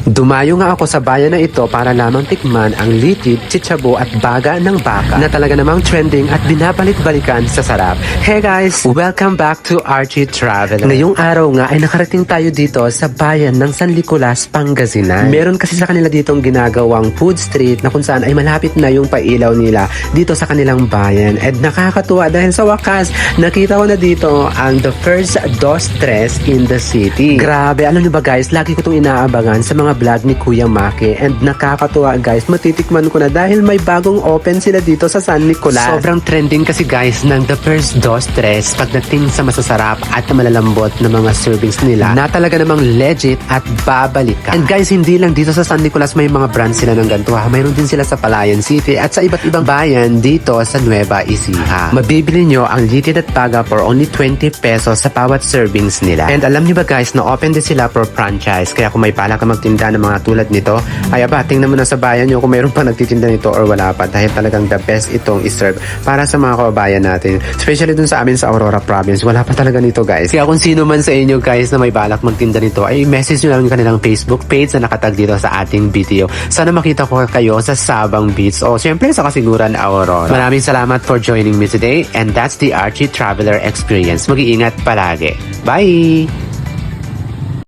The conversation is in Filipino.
Dumayo nga ako sa bayan na ito para lamang tikman ang litid, chichabo at baga ng baka na talaga namang trending at binabalik-balikan sa sarap. Hey guys! Welcome back to Archie Traveler. Ngayong araw nga ay nakarating tayo dito sa bayan ng San Nicolas, Pangasinan. Meron kasi sa kanila ditong ginagawang food street na kung saan ay malapit na yung pailaw nila dito sa kanilang bayan. And nakakatuwa dahil sa wakas, nakita ko na dito ang the first Dos Tres in the city. Grabe, alam niyo ba guys, lagi ko itong inaabangan sa mga vlog ni Kuya Maki and nakakatuwa guys, matitikman ko na dahil may bagong open sila dito sa San Nicolas. Sobrang trending kasi guys ng the first Dos Tres pagdating sa masasarap at malalambot na mga servings nila na talaga namang legit at babalik ka. And guys, hindi lang dito sa San Nicolas may mga brands sila ng ganito ha. Mayroon din sila sa Palayan City at sa iba't ibang bayan dito sa Nueva Ecija. Mabibili nyo ang litid at baga for only 20 pesos sa bawat servings nila. And alam niyo ba guys na open din sila for franchise, kaya kung may pala ka magtinda ng mga tulad nito, ay aba, tingnan mo na sa bayan nyo kung mayroon pa nagtitinda nito or wala pa, dahil talagang the best itong iserve para sa mga kababayan natin. Especially dun sa amin sa Aurora Province, wala pa talaga nito guys. Kaya kung sino man sa inyo guys na may balak magtinda nito, ay message nyo lang yung kanilang Facebook page na nakatag dito sa ating video. Sana makita ko kayo sa Sabang Beach o syempre sa Kasiguran, Aurora. Maraming salamat for joining me today and that's the Archie Traveler Experience. Mag-iingat palagi. Bye!